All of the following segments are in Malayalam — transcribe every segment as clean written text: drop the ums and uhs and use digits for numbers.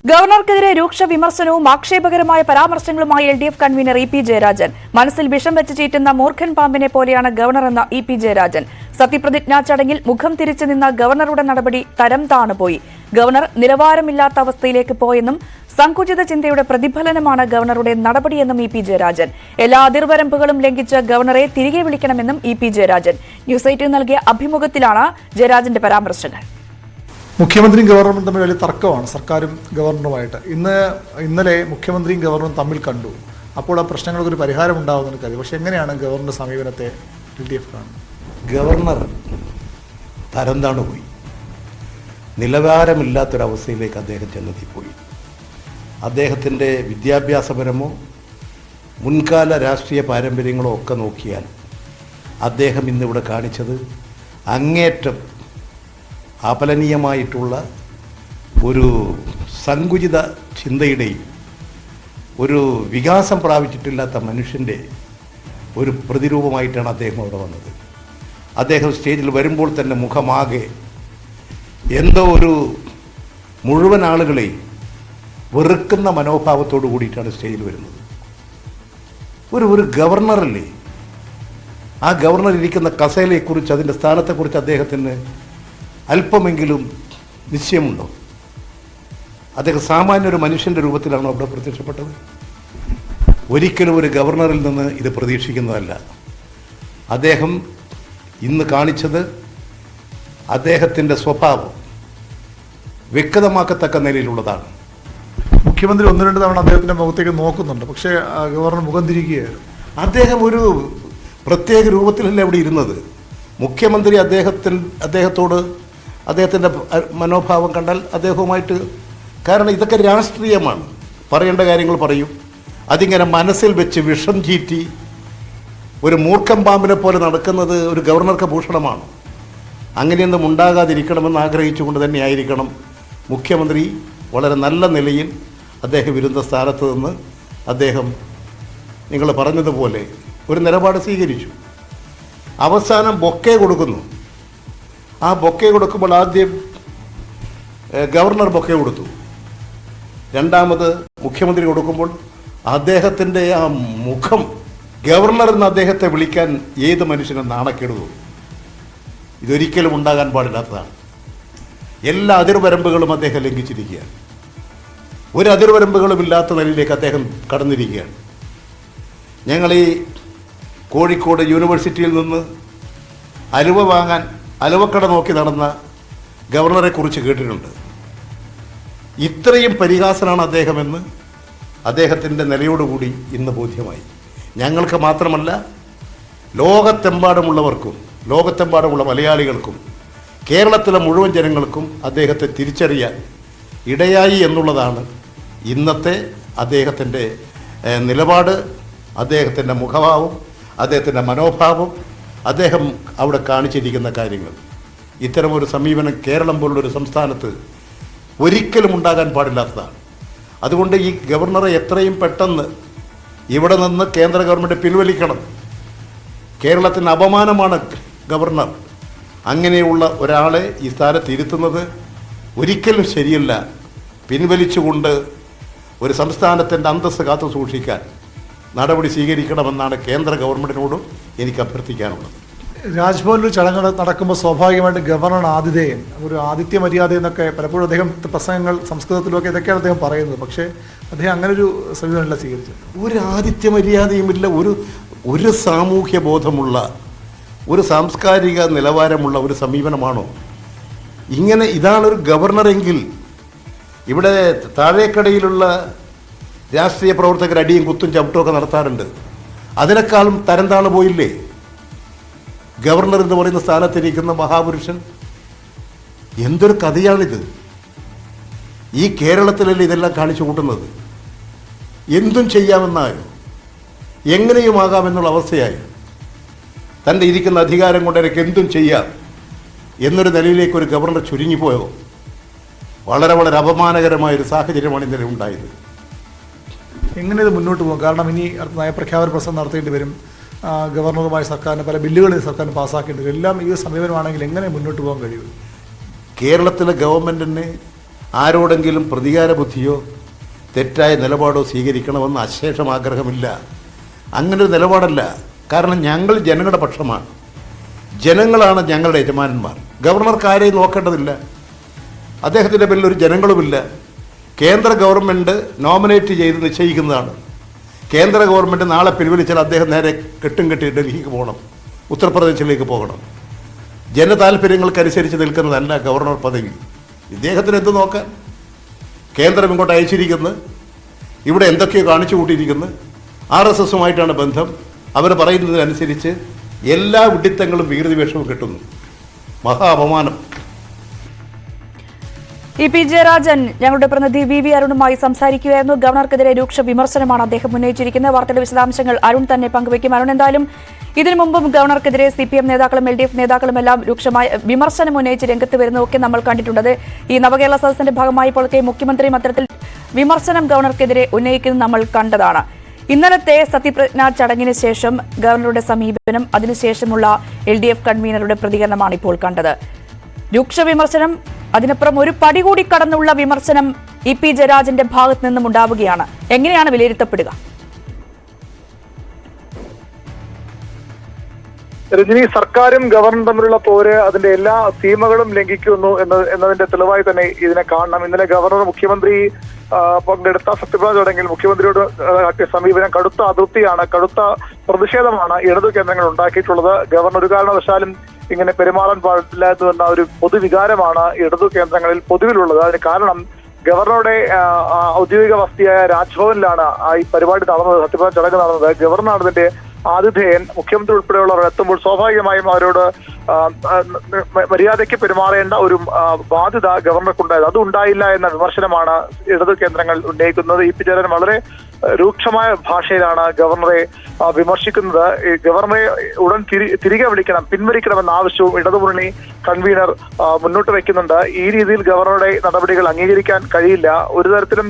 ഗവർണർക്കെതിരെ രൂക്ഷ വിമർശനവും ആക്ഷേപകരമായ പരാമർശങ്ങളുമായി LDF കൺവീനർ EP ജയരാജൻ. മനസ്സിൽ വിഷം വെച്ച് ചീറ്റുന്ന മൂർഖൻ പാമ്പിനെ പോലെയാണ് ഗവർണർ എന്ന EP ജയരാജൻ. സത്യപ്രതിജ്ഞാ ചടങ്ങിൽ മുഖം തിരിച്ചു നിന്ന ഗവർണറുടെ നടപടി തരം താണുപോയി. ഗവർണർ നിലവാരമില്ലാത്ത അവസ്ഥയിലേക്ക് പോയെന്നും സങ്കുചിത ചിന്തയുടെ പ്രതിഫലനമാണ് ഗവർണറുടെ നടപടിയെന്നും EP ജയരാജൻ. എല്ലാ അതിർവരമ്പുകളും ലംഘിച്ച് ഗവർണറെ തിരികെ വിളിക്കണമെന്നും EP ജയരാജൻ. ന്യൂസ് 8 നൽകിയ അഭിമുഖത്തിലാണ് ജയരാജന്റെ പരാമർശങ്ങൾ. മുഖ്യമന്ത്രിയും ഗവർണറും തമ്മിൽ വലിയ തർക്കമാണ് സർക്കാരും ഗവർണറുമായിട്ട്. ഇന്നലെ മുഖ്യമന്ത്രിയും ഗവർണറും തമ്മിൽ കണ്ടു. അപ്പോൾ ആ പ്രശ്നങ്ങൾക്കൊരു പരിഹാരം ഉണ്ടാകുമെന്ന് കരുതി. പക്ഷെ എങ്ങനെയാണ് ഗവർണറുടെ സമീപനത്തെ LDF കാണുന്നത്? ഗവർണർ തരം താണുപോയി. നിലവാരമില്ലാത്തൊരവസ്ഥയിലേക്ക് അദ്ദേഹം ചെന്നെത്തിപ്പോയി. അദ്ദേഹത്തിൻ്റെ വിദ്യാഭ്യാസപരമോ മുൻകാല രാഷ്ട്രീയ പാരമ്പര്യങ്ങളോ ഒക്കെ നോക്കിയാൽ അദ്ദേഹം ഇന്നിവിടെ കാണിച്ചത് അങ്ങേറ്റം അപലനീയമായിട്ടുള്ള ഒരു സങ്കുചിത ചിന്തയുടെയും ഒരു വികാസം പ്രാപിച്ചിട്ടില്ലാത്ത മനുഷ്യൻ്റെ ഒരു പ്രതിരൂപമായിട്ടാണ് അദ്ദേഹം അവിടെ വന്നത്. അദ്ദേഹം സ്റ്റേജിൽ വരുമ്പോൾ തന്നെ മുഖമാകെ എന്തോ ഒരു മുഴുവൻ ആളുകളെയും വെറുക്കുന്ന മനോഭാവത്തോടു കൂടിയിട്ടാണ് സ്റ്റേജിൽ വരുന്നത്. ഒരു ഗവർണറല്ലേ, ആ ഗവർണർ ഇരിക്കുന്ന കസേലയെക്കുറിച്ച് അതിൻ്റെ സ്ഥാനത്തെക്കുറിച്ച് അദ്ദേഹത്തിന് അല്പമെങ്കിലും നിശ്ചയമുണ്ടോ? അദ്ദേഹം സാമാന്യ ഒരു മനുഷ്യൻ്റെ രൂപത്തിലാണോ അവിടെ പ്രത്യക്ഷപ്പെട്ടത്? ഒരിക്കലും ഒരു ഗവർണറിൽ നിന്ന് ഇത് പ്രതീക്ഷിക്കുന്നതല്ല. അദ്ദേഹം ഇന്ന് കാണിച്ചത് അദ്ദേഹത്തിൻ്റെ സ്വഭാവം വ്യക്തമാക്കത്തക്ക നിലയിലുള്ളതാണ്. മുഖ്യമന്ത്രി 1-2 തവണ അദ്ദേഹത്തിൻ്റെ മുഖത്തേക്ക് നോക്കുന്നുണ്ട്, പക്ഷേ ഗവർണർ മുഖം തിരിക്കുകയാണ്. അദ്ദേഹം ഒരു പ്രത്യേക രൂപത്തിലല്ല അവിടെ ഇരുന്നത്. മുഖ്യമന്ത്രി അദ്ദേഹത്തോട് അദ്ദേഹത്തിൻ്റെ മനോഭാവം കണ്ടാൽ അദ്ദേഹവുമായിട്ട്, കാരണം ഇതൊക്കെ രാഷ്ട്രീയമാണ്, പറയേണ്ട കാര്യങ്ങൾ പറയും. അതിങ്ങനെ മനസ്സിൽ വെച്ച് വിഷം ചീറ്റി ഒരു മൂർഖൻ പാമ്പിനെ പോലെ നടക്കുന്നത് ഒരു ഗവർണർക്ക് ഭൂഷണമാണ്. അങ്ങനെയൊന്നും ഉണ്ടാകാതിരിക്കണമെന്ന് ആഗ്രഹിച്ചുകൊണ്ട് തന്നെയായിരിക്കണം മുഖ്യമന്ത്രി വളരെ നല്ല നിലയിൽ അദ്ദേഹം ഇരുന്ന സ്ഥാനത്ത് നിന്ന് അദ്ദേഹം നിങ്ങൾ പറഞ്ഞതുപോലെ ഒരു നിലപാട് സ്വീകരിച്ചു. അവസാനം ബൊക്കെ കൊടുക്കുന്നു. ആ ബൊക്കെ കൊടുക്കുമ്പോൾ ആദ്യം ഗവർണർ ബൊക്കെ കൊടുത്തു, രണ്ടാമത് മുഖ്യമന്ത്രി കൊടുക്കുമ്പോൾ അദ്ദേഹത്തിൻ്റെ ആ മുഖം, ഗവർണർ എന്ന് അദ്ദേഹത്തെ വിളിക്കാൻ ഏത് മനുഷ്യനും നാണക്കേട് തോന്നും. ഇതൊരിക്കലും ഉണ്ടാകാൻ പാടില്ലാത്തതാണ്. എല്ലാ അതിർവരമ്പുകളും അദ്ദേഹം ലംഘിച്ചിരിക്കുകയാണ്. ഒരു അതിർവരമ്പുകളും ഇല്ലാത്ത നിലയിലേക്ക് അദ്ദേഹം കടന്നിരിക്കുകയാണ്. ഞങ്ങൾ ഈ കോഴിക്കോട് യൂണിവേഴ്സിറ്റിയിൽ നിന്ന് അലുവ വാങ്ങാൻ അലുവക്കട നോക്കി നടന്ന ഗവർണറെ കുറിച്ച് കേട്ടിട്ടുണ്ട്. ഇത്രയും പരിഹാസനാണ് അദ്ദേഹമെന്ന് അദ്ദേഹത്തിൻ്റെ നിലയോടുകൂടി ഇന്ന് ബോധ്യമായി. ഞങ്ങൾക്ക് മാത്രമല്ല, ലോകത്തെമ്പാടുമുള്ളവർക്കും, ലോകത്തെമ്പാടുമുള്ള മലയാളികൾക്കും, കേരളത്തിലെ മുഴുവൻ ജനങ്ങൾക്കും അദ്ദേഹത്തെ തിരിച്ചറിയാൻ ഇടയായി എന്നുള്ളതാണ് ഇന്നത്തെ അദ്ദേഹത്തിൻ്റെ നിലപാട്, അദ്ദേഹത്തിൻ്റെ മുഖഭാവം, അദ്ദേഹത്തിൻ്റെ മനോഭാവം, അദ്ദേഹം അവിടെ കാണിച്ചിരിക്കുന്ന കാര്യങ്ങൾ. ഇത്തരമൊരു സമീപനം കേരളം പോലുള്ളൊരു സംസ്ഥാനത്ത് ഒരിക്കലും ഉണ്ടാകാൻ പാടില്ലാത്തതാണ്. അതുകൊണ്ട് ഈ ഗവർണറെ എത്രയും പെട്ടെന്ന് ഇവിടെ നിന്ന് കേന്ദ്ര ഗവൺമെൻറ് പിൻവലിക്കണം. കേരളത്തിന് അപമാനമാണ് ഗവർണർ. അങ്ങനെയുള്ള ഒരാളെ ഈ സ്ഥാനത്ത് ഇരുത്തുന്നത് ഒരിക്കലും ശരിയല്ല. പിൻവലിച്ചുകൊണ്ട് ഒരു സംസ്ഥാനത്തിൻ്റെ അന്തസ്സ് കാത്തു സൂക്ഷിക്കാൻ നടപടി സ്വീകരിക്കണമെന്നാണ് കേന്ദ്ര ഗവൺമെൻറ്റിനോടും എനിക്ക് അഭ്യർത്ഥിക്കാനുള്ളത്. രാജ്ഭവനിൽ ചടങ്ങുകൾ നടക്കുമ്പോൾ സ്വാഭാവികമായിട്ട് ഗവർണർ ആതിഥേയൻ, ഒരു ആതിഥ്യ മര്യാദ എന്നൊക്കെ പലപ്പോഴും അദ്ദേഹം പ്രസംഗങ്ങൾ സംസ്കൃതത്തിലൊക്കെ ഇതൊക്കെയാണ് അദ്ദേഹം പറയുന്നത്. പക്ഷേ അദ്ദേഹം അങ്ങനൊരു സമീപനമല്ല സ്വീകരിച്ചത്. ഒരു ആതിഥ്യ മര്യാദയുമില്ല. ഒരു സാമൂഹ്യ ബോധമുള്ള, ഒരു സാംസ്കാരിക നിലവാരമുള്ള ഒരു സമീപനമാണോ ഇങ്ങനെ? ഇതാണൊരു ഗവർണറെങ്കിൽ ഇവിടെ താഴേക്കടയിലുള്ള രാഷ്ട്രീയ പ്രവർത്തകർ അടിയും കുത്തും ചവിട്ടുമൊക്കെ നടത്താറുണ്ട്. അതിനേക്കാളും തരം താണു പോയില്ലേ ഗവർണർ എന്ന് പറയുന്ന സ്ഥാനത്തിരിക്കുന്ന മഹാപുരുഷൻ? എന്തൊരു കഥയാണിത്! ഈ കേരളത്തിലല്ലേ ഇതെല്ലാം കാണിച്ചു കൂട്ടുന്നത്? എന്തും ചെയ്യാമെന്നായോ, എങ്ങനെയുമാകാമെന്നുള്ള അവസ്ഥയായി. തൻ്റെ ഇരിക്കുന്ന അധികാരം കൊണ്ട് എനിക്ക് എന്തും ചെയ്യാം എന്നൊരു നിലയിലേക്ക് ഒരു ഗവർണർ ചുരുങ്ങിപ്പോയോ? വളരെ വളരെ അപമാനകരമായൊരു സാഹചര്യമാണ് ഇന്നലെ ഉണ്ടായത്. എങ്ങനെ ഇത് മുന്നോട്ട് പോകും? കാരണം ഇനി നയപ്രഖ്യാപന പ്രസംഗം നടത്തേണ്ടി വരും. ഗവർണറുമായി സർക്കാരിന് പല ബില്ലുകൾ സർക്കാരിന് പാസ്സാക്കേണ്ടി വരും. എല്ലാം ഈ സമീപനമാണെങ്കിൽ എങ്ങനെ മുന്നോട്ട് പോകാൻ കഴിയും? കേരളത്തിലെ ഗവൺമെൻറ്റിന് ആരോടെങ്കിലും പ്രതികാര ബുദ്ധിയോ തെറ്റായ നിലപാടോ സ്വീകരിക്കണമെന്ന് അശേഷം ആഗ്രഹമില്ല. അങ്ങനൊരു നിലപാടല്ല. കാരണം ഞങ്ങൾ ജനങ്ങളുടെ പക്ഷമാണ്. ജനങ്ങളാണ് ഞങ്ങളുടെ യജമാനന്മാർ. ഗവർണർക്ക് ആരെയും നോക്കേണ്ടതില്ല. അദ്ദേഹത്തിൻ്റെ പേരിൽ ഒരു ജനങ്ങളുമില്ല. കേന്ദ്ര ഗവൺമെൻറ് നോമിനേറ്റ് ചെയ്ത് നിശ്ചയിക്കുന്നതാണ്. കേന്ദ്ര ഗവൺമെൻറ് നാളെ പിൻവലിച്ചാൽ അദ്ദേഹം നേരെ കെട്ടും കെട്ടി ഡൽഹിക്ക് പോകണം, ഉത്തർപ്രദേശിലേക്ക് പോകണം. ജനതാല്പര്യങ്ങൾക്കനുസരിച്ച് നിൽക്കുന്നതല്ല ഗവർണർ പദവി. ഇദ്ദേഹത്തിന് എന്ത് നോക്കാൻ? കേന്ദ്രം ഇങ്ങോട്ട് അയച്ചിരിക്കുന്നത്, ഇവിടെ എന്തൊക്കെയോ കാണിച്ചു കൂട്ടിയിരിക്കുന്നത്, RSSുമായിട്ടാണ് ബന്ധം. അവർ പറയുന്നതിനനുസരിച്ച് എല്ലാ വിഡിത്തങ്ങളും വികൃതി വേഷവും കിട്ടുന്നു. മഹാ അപമാനം. EP ജയരാജൻ ഞങ്ങളുടെ പ്രതിനിധി VV അരുണുമായി സംസാരിക്കുകയായിരുന്നു. ഗവർണർക്കെതിരെ രൂക്ഷ വിമർശനമാണ് അദ്ദേഹം ഉന്നയിച്ചിരിക്കുന്നത്. വാർത്തയുടെ വിശദാംശങ്ങൾ അരുൺ തന്നെ പങ്കുവയ്ക്കും. അരുൺ, എന്തായാലും ഇതിനു മുമ്പും ഗവർണർക്കെതിരെ CPM നേതാക്കളും LDF നേതാക്കളും എല്ലാം രൂക്ഷമായ വിമർശനം ഉന്നയിച്ച് രംഗത്ത് വരുന്നതൊക്കെ നമ്മൾ കണ്ടിട്ടുണ്ട്. ഈ നവകേരള സദസ്സിന്റെ ഭാഗമായി ഇപ്പോഴത്തെ മുഖ്യമന്ത്രിയും അത്തരത്തിൽ വിമർശനം ഗവർണർക്കെതിരെ ഉന്നയിക്കുന്നത് നമ്മൾ കണ്ടതാണ്. ഇന്നലത്തെ സത്യപ്രതിജ്ഞാ ചടങ്ങിന് ശേഷം ഗവർണറുടെ സമീപനം, അതിനുശേഷമുള്ള LDF കൺവീനറുടെ പ്രതികരണമാണ് ഇപ്പോൾ കണ്ടത്. രൂക്ഷ വിമർശനം, അതിനപ്പുറം ഒരു പടി കൂടി കടന്നുള്ള വിമർശനം EP ജയരാജന്റെ ഭാഗത്ത് നിന്നും ഉണ്ടാവുകയാണ്. എങ്ങനെയാണ് വിലയിരുത്തപ്പെടുക? രജനി, സർക്കാരും ഗവർണറും തമ്മിലുള്ള പോര് അതിന്റെ എല്ലാ സീമകളും ലംഘിക്കുന്നു എന്നതിന്റെ തെളിവായി തന്നെ ഇതിനെ കാണണം. ഇന്നലെ ഗവർണർ മുഖ്യമന്ത്രി പങ്കെടുത്ത സത്യപ്രതിജ്ഞ ചടങ്ങിൽ മുഖ്യമന്ത്രിയോട് കാട്ടിയ സമീപനം കടുത്ത അതൃപ്തിയാണ്, കടുത്ത പ്രതിഷേധമാണ് ഇടതു കേന്ദ്രങ്ങൾ ഉണ്ടാക്കിയിട്ടുള്ളത്. ഗവർണർ ഒരു കാരണവശാലും ഇങ്ങനെ പെരുമാറാൻ പാടില്ലാത്തതെന്ന ഒരു പൊതുവികാരമാണ് ഇടതു കേന്ദ്രങ്ങളിൽ പൊതുവിലുള്ളത്. അതിന് കാരണം ഗവർണറുടെ ഔദ്യോഗിക വസതിയായ രാജ്ഭവനിലാണ് ഈ പരിപാടി നടന്നത്, സത്യപ്രതിജ്ഞ ചടങ്ങ് നടന്നത്. ഗവർണറാണ് ഇതിന്റെ ആതിഥേയൻ. മുഖ്യമന്ത്രി ഉൾപ്പെടെയുള്ളവർ എത്തുമ്പോൾ സ്വാഭാവികമായും അവരോട് മര്യാദയ്ക്ക് പെരുമാറേണ്ട ഒരു ബാധ്യത ഗവർണർക്കുണ്ടായത്. അത് ഉണ്ടായില്ല എന്ന വിമർശനമാണ് ഇടതു കേന്ദ്രങ്ങൾ ഉന്നയിക്കുന്നത്. EP ജയരാജൻ വളരെ രൂക്ഷമായ ഭാഷയിലാണ് ഗവർണറെ വിമർശിക്കുന്നത്. ഗവർണറെ ഉടൻ തിരികെ വിളിക്കണം, പിൻവലിക്കണമെന്ന ആവശ്യവും ഇടതുമുന്നണി കൺവീനർ മുന്നോട്ട് വയ്ക്കുന്നുണ്ട്. ഈ രീതിയിൽ ഗവർണറുടെ നടപടികൾ അംഗീകരിക്കാൻ കഴിയില്ല. ഒരു തരത്തിലും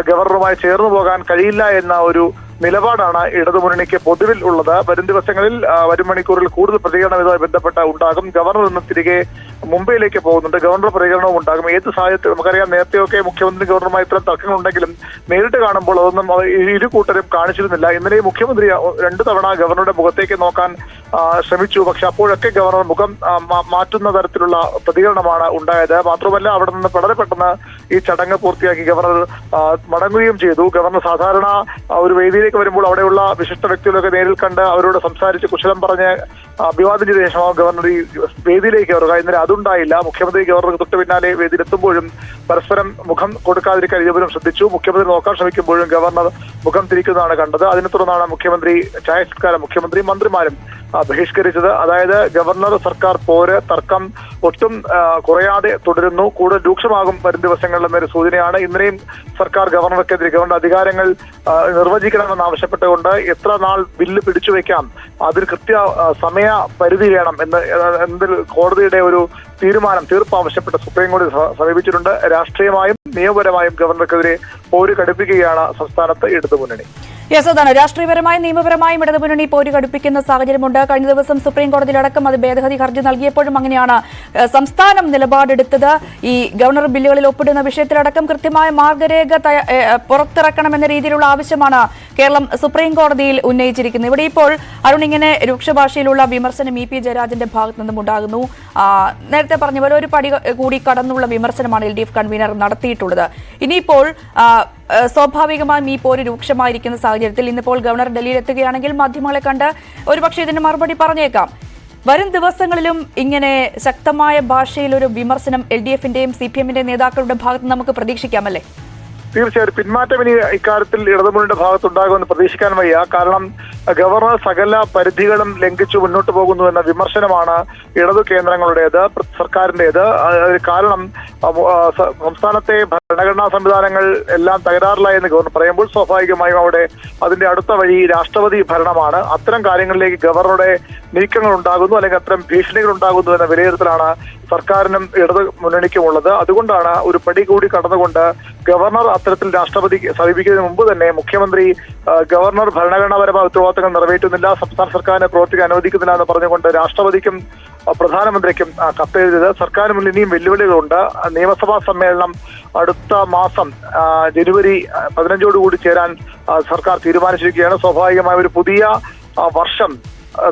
ഗവർണറുമായി ചേർന്നു പോകാൻ കഴിയില്ല എന്ന ഒരു നിലപാടാണ് ഇടതുമുന്നണിക്ക് പൊതുവിൽ ഉള്ളത്. വരും ദിവസങ്ങളിൽ, വരും മണിക്കൂറിൽ കൂടുതൽ പ്രതികരണം ഇതുമായി ബന്ധപ്പെട്ട ഉണ്ടാകും. ഗവർണർ ഇന്ന് തിരികെ മുംബൈയിലേക്ക് പോകുന്നുണ്ട്. ഗവർണർ പ്രതികരണവും ഉണ്ടാകും. ഏത് സാഹചര്യത്തിൽ നമുക്കറിയാം, നേരത്തെയൊക്കെ മുഖ്യമന്ത്രി ഗവർണറുമായി ഇത്തരം തർക്കങ്ങളുണ്ടെങ്കിലും നേരിട്ട് കാണുമ്പോൾ അതൊന്നും ഇരു കൂട്ടരും കാണിച്ചിരുന്നില്ല. ഇന്നലെ മുഖ്യമന്ത്രി 2 തവണ ഗവർണറുടെ മുഖത്തേക്ക് നോക്കാൻ ശ്രമിച്ചു. പക്ഷെ അപ്പോഴൊക്കെ ഗവർണർ മുഖം മാറ്റുന്ന തരത്തിലുള്ള പ്രതികരണമാണ് ഉണ്ടായത്. മാത്രമല്ല, അവിടെ നിന്ന് വളരെ പെട്ടെന്ന് ഈ ചടങ്ങ് പൂർത്തിയാക്കി ഗവർണർ മടങ്ങുകയും ചെയ്തു. ഗവർണർ സാധാരണ ഒരു വേദിയിലേക്ക് വരുമ്പോൾ അവിടെയുള്ള വിശിഷ്ട വ്യക്തികളൊക്കെ നേരിൽ കണ്ട് അവരോട് സംസാരിച്ച് കുശലം പറഞ്ഞ് അഭിവാദ്യം ചെയ്ത ശേഷമാണ് ഗവർണർ ഈ വേദിയിലേക്ക് കയറുക. ഇന്നലെ അതുണ്ടായില്ല. മുഖ്യമന്ത്രി ഗവർണർക്ക് തൊട്ട് പിന്നാലെ വേദിയിലെത്തുമ്പോഴും പരസ്പരം മുഖം കൊടുക്കാതിരിക്കാൻ ഇരുവരും ശ്രദ്ധിച്ചു. മുഖ്യമന്ത്രി നോക്കാൻ ശ്രമിക്കുമ്പോഴും ഗവർണർ മുഖം തിരിക്കുന്നതാണ് കണ്ടത്. അതിനെ തുടർന്നാണ് മുഖ്യമന്ത്രി ചായസത്കാരം മുഖ്യമന്ത്രിയും മന്ത്രിമാരും ബഹിഷ്കരിച്ചത്. അതായത് ഗവർണർ സർക്കാർ പോര്, തർക്കം ഒട്ടും കുറയാതെ തുടരുന്നു, കൂടുതൽ രൂക്ഷമാകും വരും ദിവസങ്ങളിൽ എന്നൊരു സൂചനയാണ്. ഇന്നലെയും സർക്കാർ ഗവർണർക്കെതിരെ ഗവർണർ അധികാരങ്ങൾ നിർവചിക്കണമെന്ന് ആവശ്യപ്പെട്ടുകൊണ്ട് എത്ര നാൾ ബില്ല് പിടിച്ചുവെക്കാം, അതിന് കൃത്യ സമയ പരിധി വേണം എന്നതിൽ കോടതിയുടെ ഒരു തീർപ്പ് ആവശ്യപ്പെട്ട് സുപ്രീം കോടതി സമീപിച്ചിട്ടുണ്ട്. രാഷ്ട്രീയമായും നിയമപരമായും ഗവർണർക്കെതിരെ പോര് കടുപ്പിക്കുകയാണ് സംസ്ഥാനത്ത് ഇടതുമുന്നണി. യെസ്, അതാണ്. രാഷ്ട്രീയപരമായും നിയമപരമായും ഇടതുമുന്നണി പോര് കടുപ്പിക്കുന്ന സാഹചര്യമുണ്ട്. കഴിഞ്ഞ ദിവസം സുപ്രീം കോടതിയിലടക്കം അത് ഭേദഗതി ഹർജി നൽകിയപ്പോഴും അങ്ങനെയാണ് സംസ്ഥാനം നിലപാടെടുത്തത്. ഈ ഗവർണർ ബില്ലുകളിൽ ഒപ്പിടുന്ന വിഷയത്തിലടക്കം കൃത്യമായ മാർഗരേഖ പുറത്തിറക്കണമെന്ന രീതിയിലുള്ള ആവശ്യമാണ് കേരളം സുപ്രീം കോടതിയിൽ ഉന്നയിച്ചിരിക്കുന്നത്. ഇവിടെ ഇപ്പോൾ അരുൺ, ഇങ്ങനെ രൂക്ഷഭാഷയിലുള്ള വിമർശനം EP ജയരാജന്റെ ഭാഗത്തു നിന്നും ഉണ്ടാകുന്നു. നേരത്തെ പറഞ്ഞ പോലെ ഒരു പടി കൂടി കടന്നുള്ള വിമർശനമാണ് LDF കൺവീനർ നടത്തിയിട്ടുള്ളത്. ഇനിയിപ്പോൾ സ്വാഭാവികമായും ഈ പോര് രൂക്ഷമായിരിക്കുന്ന സാഹചര്യത്തിൽ ഇന്നിപ്പോൾ ഗവർണർ ഡൽഹിയിൽ എത്തുകയാണെങ്കിൽ മാധ്യമങ്ങളെ കണ്ട് ഒരുപക്ഷെ ഇതിന് മറുപടി പറഞ്ഞേക്കാം. വരും ദിവസങ്ങളിലും ഇങ്ങനെ ശക്തമായ ഭാഷയിൽ ഒരു വിമർശനം LDFന്റെയും CPMന്റെയും നേതാക്കളുടെ ഭാഗത്ത് നമുക്ക് പ്രതീക്ഷിക്കാമല്ലേ? തീർച്ചയായും പിന്മാറ്റം ഇനി ഇക്കാര്യത്തിൽ ഇടതുമുന്നണിയുടെ ഭാഗത്തുണ്ടാകുമെന്ന് പ്രതീക്ഷിക്കാൻ വയ്യ. കാരണം ഗവർണർ സകല പരിധികളും ലംഘിച്ചു മുന്നോട്ട് പോകുന്നു എന്ന വിമർശനമാണ് ഇടതു കേന്ദ്രങ്ങളുടേത്, സർക്കാരിന്റേത്. കാരണം സംസ്ഥാനത്തെ ഭരണഘടനാ സംവിധാനങ്ങൾ എല്ലാം തകരാറിലായി എന്ന് ഗവർണർ പറയുമ്പോൾ സ്വാഭാവികമായും അവിടെ അതിന്റെ അടുത്ത വഴി രാഷ്ട്രപതി ഭരണമാണ്. അത്തരം കാര്യങ്ങളിലേക്ക് ഗവർണറുടെ നീക്കങ്ങൾ ഉണ്ടാകുന്നു, അല്ലെങ്കിൽ അത്തരം ഭീഷണികൾ ഉണ്ടാകുന്നു എന്ന വിലയിരുത്തലാണ് സർക്കാരിനും ഇടതു മുന്നണിക്കുമുള്ളത്. അതുകൊണ്ടാണ് ഒരു പടി കൂടി കടന്നുകൊണ്ട് ഗവർണർ അത്തരത്തിൽ രാഷ്ട്രപതി സമീപിക്കുന്നതിന് മുമ്പ് തന്നെ മുഖ്യമന്ത്രി ഗവർണർ ഭരണഘടനാപരമായ ഉത്തരവാദിത്വം ഉത്തരവാദിത്തങ്ങൾ നിറവേറ്റുന്നില്ല, സംസ്ഥാന സർക്കാരിനെ പ്രവർത്തിക്കാൻ അനുവദിക്കുന്നില്ല എന്ന് പറഞ്ഞുകൊണ്ട് രാഷ്ട്രപതിക്കും പ്രധാനമന്ത്രിക്കും കത്തെഴുതിയത്. സർക്കാരിന് മുന്നിൽ ഇനിയും വെല്ലുവിളികളുണ്ട്. നിയമസഭാ സമ്മേളനം അടുത്ത മാസം ജനുവരി 15 ചേരാൻ സർക്കാർ തീരുമാനിച്ചിരിക്കുകയാണ്. സ്വാഭാവികമായ ഒരു പുതിയ വർഷം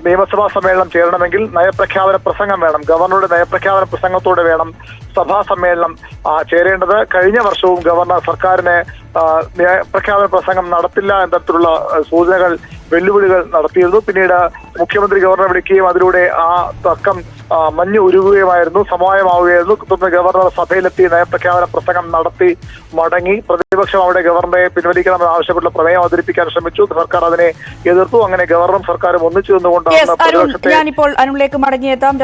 നിയമസഭാ സമ്മേളനം ചേരണമെങ്കിൽ നയപ്രഖ്യാപന പ്രസംഗം വേണം. ഗവർണറുടെ നയപ്രഖ്യാപന പ്രസംഗത്തോടെ വേണം സഭാ സമ്മേളനം ചേരേണ്ടത്. കഴിഞ്ഞ വർഷവും ഗവർണർ സർക്കാരിനെ നയപ്രഖ്യാപന പ്രസംഗം നടത്തില്ല എന്ന തരത്തിലുള്ള സൂചനകൾ, വെല്ലുവിളികൾ നടത്തിയിരുന്നു. പിന്നീട് മുഖ്യമന്ത്രി ഗവർണറെ വിളിക്കുകയും അതിലൂടെ ആ തർക്കം മഞ്ഞ് ഉരുകുകയുമായിരുന്നു, സമവായമാവുകയായിരുന്നു. തുടർന്ന് ഗവർണർ സഭയിലെത്തി നയപ്രഖ്യാപന പ്രസംഗം നടത്തി മടങ്ങി. പ്രതിപക്ഷം അവിടെ ഗവർണറെ പിൻവലിക്കണമെന്ന് ആവശ്യപ്പെട്ടുള്ള പ്രമേയം അവതരിപ്പിക്കാൻ ശ്രമിച്ചു. സർക്കാർ അതിനെ എതിർത്തു. അങ്ങനെ ഗവർണറും സർക്കാരും ഒന്നിച്ചു നിന്നുകൊണ്ടാണ് പ്രതിപക്ഷത്തെ ഞാനിപ്പോൾ അരുണിലേക്ക് മടങ്ങിയെത്താം.